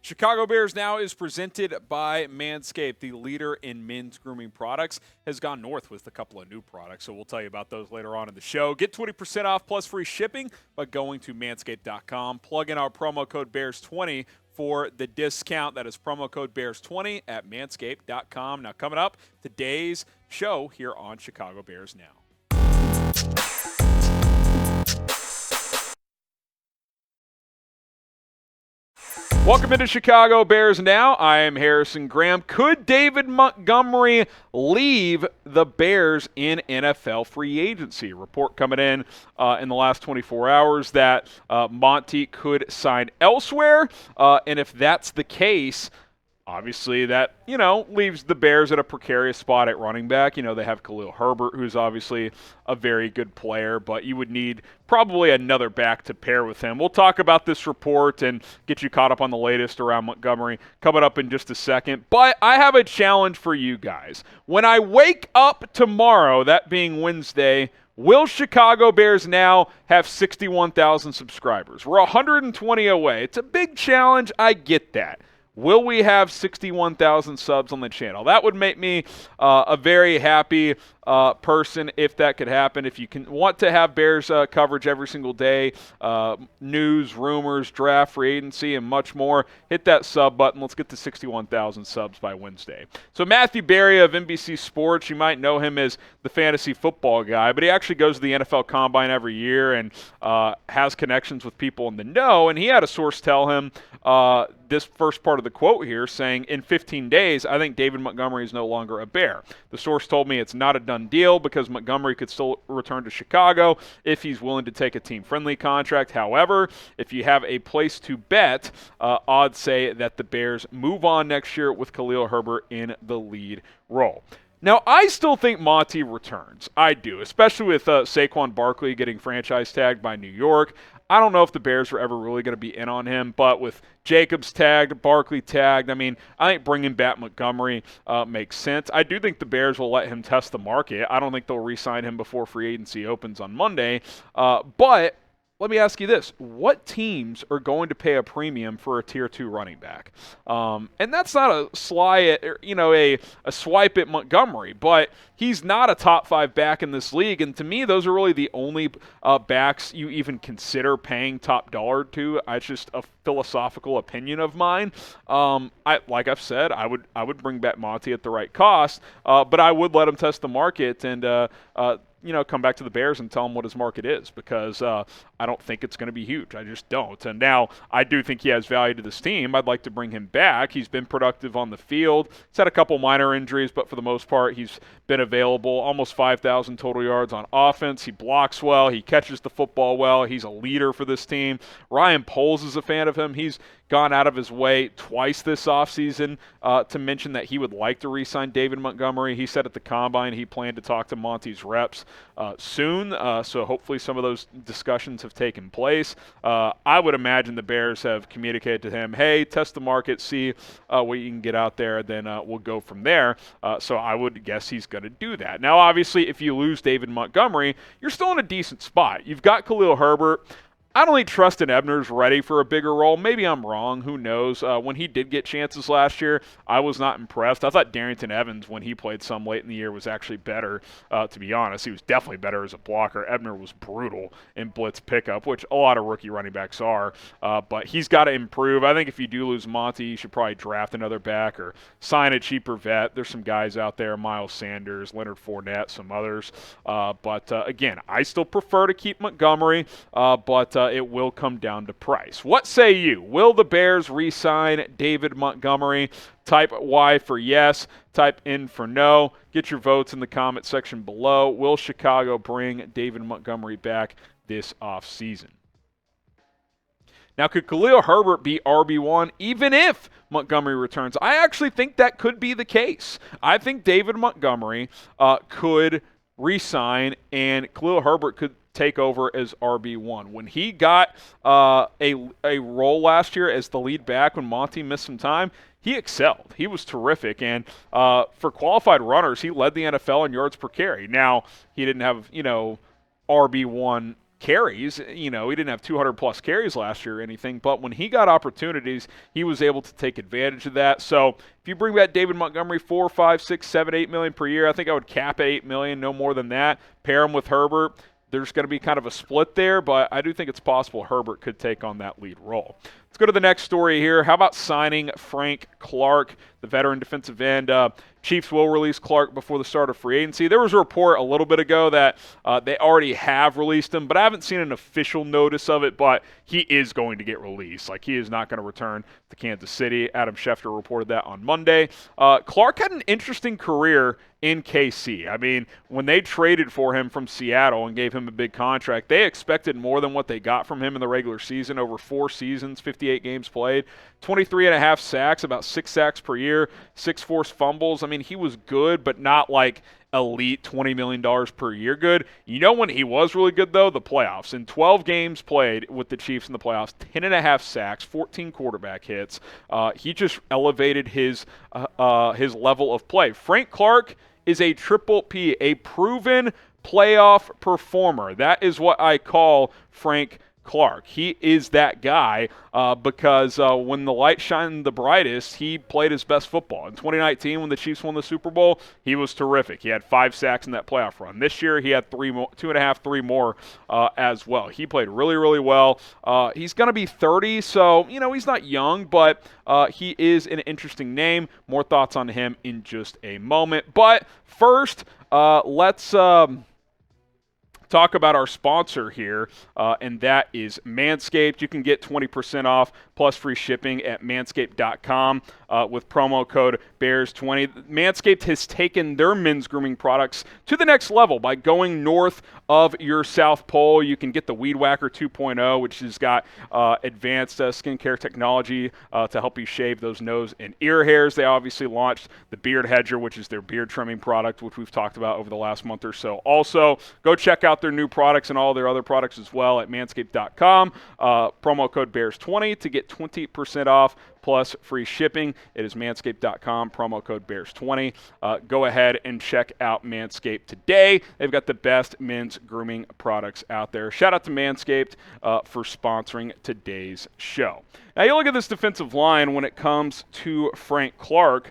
Chicago Bears Now is presented by Manscaped. The leader in men's grooming products has gone north with a couple of new products, so we'll tell you about those later on in the show. Get 20% off plus free shipping by going to manscaped.com. Plug in our promo code BEARS20 for the discount. That is promo code BEARS20 at manscaped.com. Now, coming up, today's show here on Chicago Bears Now. Welcome into Chicago Bears Now. I am Harrison Graham. Could David Montgomery leave the Bears in NFL free agency? A report coming in the last 24 hours that Monty could sign elsewhere. And if that's the case, obviously that, leaves the Bears at a precarious spot at running back. They have Khalil Herbert, who's obviously a very good player, but you would need probably another back to pair with him. We'll talk about this report and get you caught up on the latest around Montgomery coming up in just a second. But I have a challenge for you guys. When I wake up tomorrow, that being Wednesday, will Chicago Bears Now have 61,000 subscribers? We're 120 away. It's a big challenge. I get that. Will we have 61,000 subs on the channel? That would make me a very happy person if that could happen. If you want to have Bears coverage every single day, news, rumors, draft, free agency, and much more, hit that sub button. Let's get to 61,000 subs by Wednesday. So Matthew Berry of NBC Sports, you might know him as the fantasy football guy, but he actually goes to the NFL Combine every year and has connections with people in the know, and he had a source tell him this first part of the quote here, saying, in 15 days, I think David Montgomery is no longer a Bear. The source told me it's not a done deal because Montgomery could still return to Chicago if he's willing to take a team-friendly contract. However, if you have a place to bet, odds say that the Bears move on next year with Khalil Herbert in the lead role. Now, I still think Monty returns. I do, especially with Saquon Barkley getting franchise tagged by New York. I don't know if the Bears are ever really going to be in on him, but with Jacobs tagged, Barkley tagged, I think bringing back Montgomery makes sense. I do think the Bears will let him test the market. I don't think they'll re-sign him before free agency opens on Monday, but let me ask you this. What teams are going to pay a premium for a Tier 2 running back? And that's not a sly at, a swipe at Montgomery, but he's not a top 5 back in this league. And to me, those are really the only backs you even consider paying top dollar to. It's just a philosophical opinion of mine. Like I've said, I would bring back Monty at the right cost, but I would let him test the market and come back to the Bears and tell him what his market is, because I don't think it's going to be huge. I just don't. And now I do think he has value to this team. I'd like to bring him back. He's been productive on the field. He's had a couple minor injuries, but for the most part, he's been available. Almost 5,000 total yards on offense. He blocks well. He catches the football well. He's a leader for this team. Ryan Poles is a fan of him. He's gone out of his way twice this offseason to mention that he would like to re-sign David Montgomery. He said at the Combine he planned to talk to Monty's reps soon, so hopefully some of those discussions have taken place. I would imagine the Bears have communicated to him, hey, test the market, see what you can get out there, then we'll go from there. So I would guess he's going to do that. Now, obviously, if you lose David Montgomery, you're still in a decent spot. You've got Khalil Herbert. I don't think Tristan Ebner's ready for a bigger role. Maybe I'm wrong. Who knows? When he did get chances last year, I was not impressed. I thought Darrington Evans, when he played some late in the year, was actually better, to be honest. He was definitely better as a blocker. Ebner was brutal in blitz pickup, which a lot of rookie running backs are. But he's got to improve. I think if you do lose Monty, you should probably draft another back or sign a cheaper vet. There's some guys out there, Miles Sanders, Leonard Fournette, some others. But again, I still prefer to keep Montgomery, but it will come down to price. What say you? Will the Bears re-sign David Montgomery? Type Y for yes. Type N for no. Get your votes in the comment section below. Will Chicago bring David Montgomery back this offseason? Now, could Khalil Herbert be RB1 even if Montgomery returns? I actually think that could be the case. I think David Montgomery could re-sign and Khalil Herbert could take over as RB1. When he got a role last year as the lead back when Monty missed some time, he excelled. He was terrific. And for qualified runners, he led the NFL in yards per carry. Now, he didn't have, RB1 carries. He didn't have 200-plus carries last year or anything, but when he got opportunities, he was able to take advantage of that. So if you bring back David Montgomery, 4, 5, 6, 7, 8 million per year, I think I would cap at 8 million, no more than that. Pair him with Herbert. There's going to be kind of a split there, but I do think it's possible Herbert could take on that lead role. Let's go to the next story here. How about signing Frank Clark, the veteran defensive end? Chiefs will release Clark before the start of free agency. There was a report a little bit ago that they already have released him, but I haven't seen an official notice of it, but he is going to get released. Like, he is not going to return to Kansas City. Adam Schefter reported that on Monday. Clark had an interesting career in KC. I mean, when they traded for him from Seattle and gave him a big contract, they expected more than what they got from him in the regular season. Over 4 seasons, 58 games played, 23.5 sacks, about 6 sacks per year, 6 forced fumbles. I mean, he was good, but not like elite $20 million per year good. When he was really good, though? The playoffs. In 12 games played with the Chiefs in the playoffs, 10.5 sacks, 14 quarterback hits. He just elevated his level of play. Frank Clark is a triple P, a proven playoff performer. That is what I call Frank Clark. He is that guy because when the light shined the brightest, he played his best football. In 2019, when the Chiefs won the Super Bowl, he was terrific. He had 5 sacks in that playoff run. This year, he had 2.5, 3 more as well. He played really, really well. He's going to be 30, so, he's not young, but he is an interesting name. More thoughts on him in just a moment. But first, let's talk about our sponsor here, and that is Manscaped. You can get 20% off plus free shipping at manscaped.com with promo code BEARS20. Manscaped has taken their men's grooming products to the next level by going north of your South Pole. You can get the Weed Whacker 2.0, which has got advanced skincare technology to help you shave those nose and ear hairs. They obviously launched the Beard Hedger, which is their beard trimming product, which we've talked about over the last month or so. Also, go check out their new products and all their other products as well at manscaped.com. Promo code BEARS20 to get 20% off plus free shipping. It is manscaped.com, promo code BEARS20. Go ahead and check out Manscaped today. They've got the best men's grooming products out there. Shout out to Manscaped for sponsoring today's show. Now, you look at this defensive line when it comes to Frank Clark.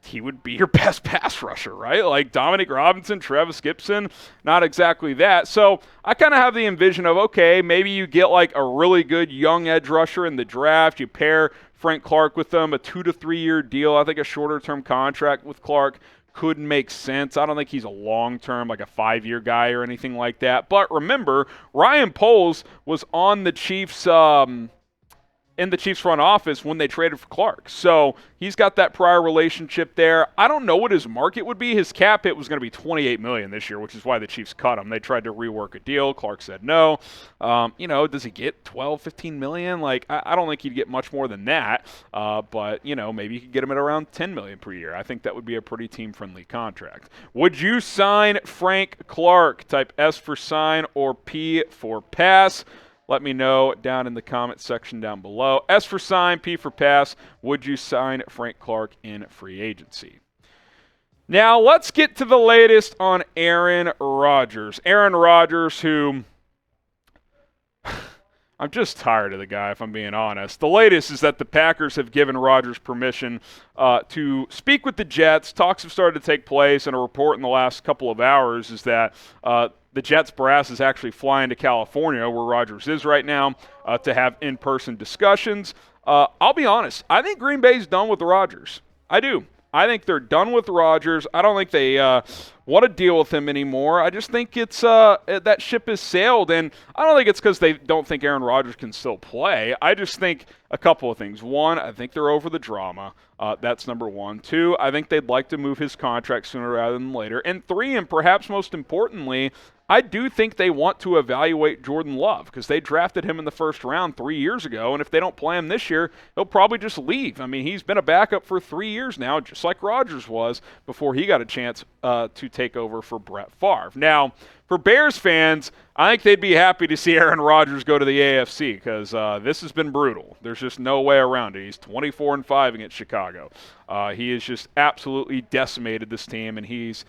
He would be your best pass rusher, right? Like Dominic Robinson, Travis Gibson, not exactly that. So I kind of have the envision of, okay, maybe you get like a really good young edge rusher in the draft. You pair Frank Clark with them, a 2 to 3 year deal. I think a shorter term contract with Clark could make sense. I don't think he's a long-term, like a 5-year guy or anything like that. But remember, Ryan Poles was on the Chiefs in the Chiefs front office when they traded for Clark. So he's got that prior relationship there. I don't know what his market would be. His cap hit was going to be $28 million this year, which is why the Chiefs cut him. They tried to rework a deal. Clark said no. Does he get 12, 15 million? Like, I don't think he'd get much more than that. But maybe you could get him at around 10 million per year. I think that would be a pretty team-friendly contract. Would you sign Frank Clark? Type S for sign or P for pass. Let me know down in the comment section down below. S for sign, P for pass. Would you sign Frank Clark in free agency? Now, let's get to the latest on Aaron Rodgers. Aaron Rodgers, who I'm just tired of the guy, if I'm being honest. The latest is that the Packers have given Rodgers permission to speak with the Jets. Talks have started to take place, and a report in the last couple of hours is that the Jets brass is actually flying to California, where Rodgers is right now, to have in-person discussions. I'll be honest. I think Green Bay's done with Rodgers. I do. I think they're done with Rodgers. I don't think they want to deal with him anymore. I just think it's that ship has sailed, and I don't think it's because they don't think Aaron Rodgers can still play. I just think a couple of things. One, I think they're over the drama. That's number one. Two, I think they'd like to move his contract sooner rather than later. And three, and perhaps most importantly, I do think they want to evaluate Jordan Love because they drafted him in the first round 3 years ago, and if they don't play him this year, he'll probably just leave. I mean, he's been a backup for 3 years now, just like Rodgers was before he got a chance to take over for Brett Favre. Now, for Bears fans, I think they'd be happy to see Aaron Rodgers go to the AFC because this has been brutal. There's just no way around it. He's 24-5 against Chicago. He has just absolutely decimated this team, and he's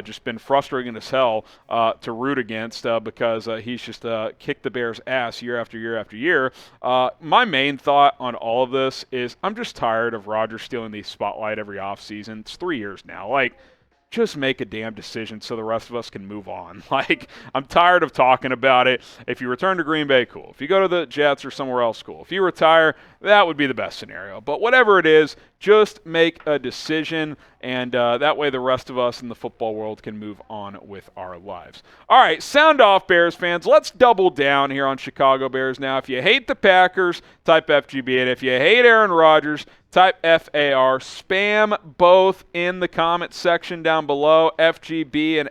just been frustrating as hell to root against because he's just kicked the Bears' ass year after year after year. My main thought on all of this is I'm just tired of Rodgers stealing the spotlight every offseason. It's 3 years now. Like, just make a damn decision so the rest of us can move on. Like, I'm tired of talking about it. If you return to Green Bay, cool. If you go to the Jets or somewhere else, cool. If you retire, that would be the best scenario. But whatever it is, just make a decision, and that way the rest of us in the football world can move on with our lives. All right, sound off, Bears fans. Let's double down here on Chicago Bears now. If you hate the Packers, type FGB, and if you hate Aaron Rodgers, type FAR. Spam both in the comment section down below, FGB and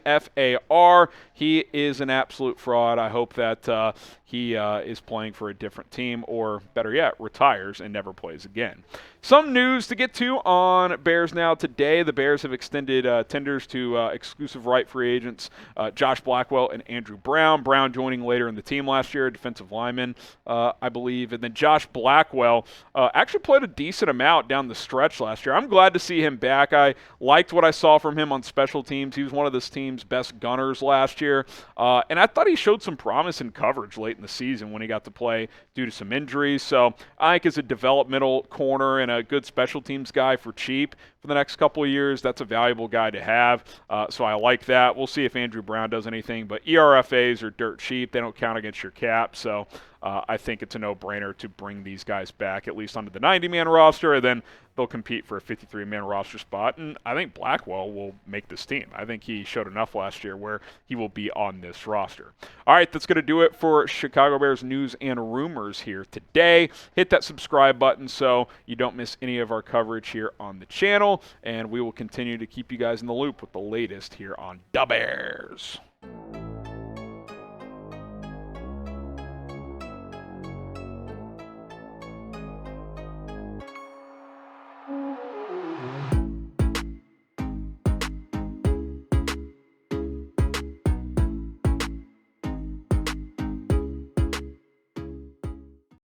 FAR. He is an absolute fraud. I hope that he is playing for a different team, or better yet, retires and never plays again. Some news to get to on Bears Now today. The Bears have extended tenders to exclusive right free agents Josh Blackwell and Andrew Brown. Brown joining later in the team last year, defensive lineman, I believe. And then Josh Blackwell actually played a decent amount down the stretch last year. I'm glad to see him back. I liked what I saw from him on special teams. He was one of this team's best gunners last year. And I thought he showed some promise in coverage late in the season when he got to play due to some injuries. So I think as a developmental corner and a good special teams guy for cheap for the next couple of years, that's a valuable guy to have. So I like that. We'll see if Andrew Brown does anything. But ERFAs are dirt cheap. They don't count against your cap. So I think it's a no-brainer to bring these guys back, at least onto the 90-man roster, and then they'll compete for a 53-man roster spot. And I think Blackwell will make this team. I think he showed enough last year where he will be on this roster. All right, that's going to do it for Chicago Bears news and rumors here today. Hit that subscribe button so you don't miss any of our coverage here on the channel, and we will continue to keep you guys in the loop with the latest here on Da Bears.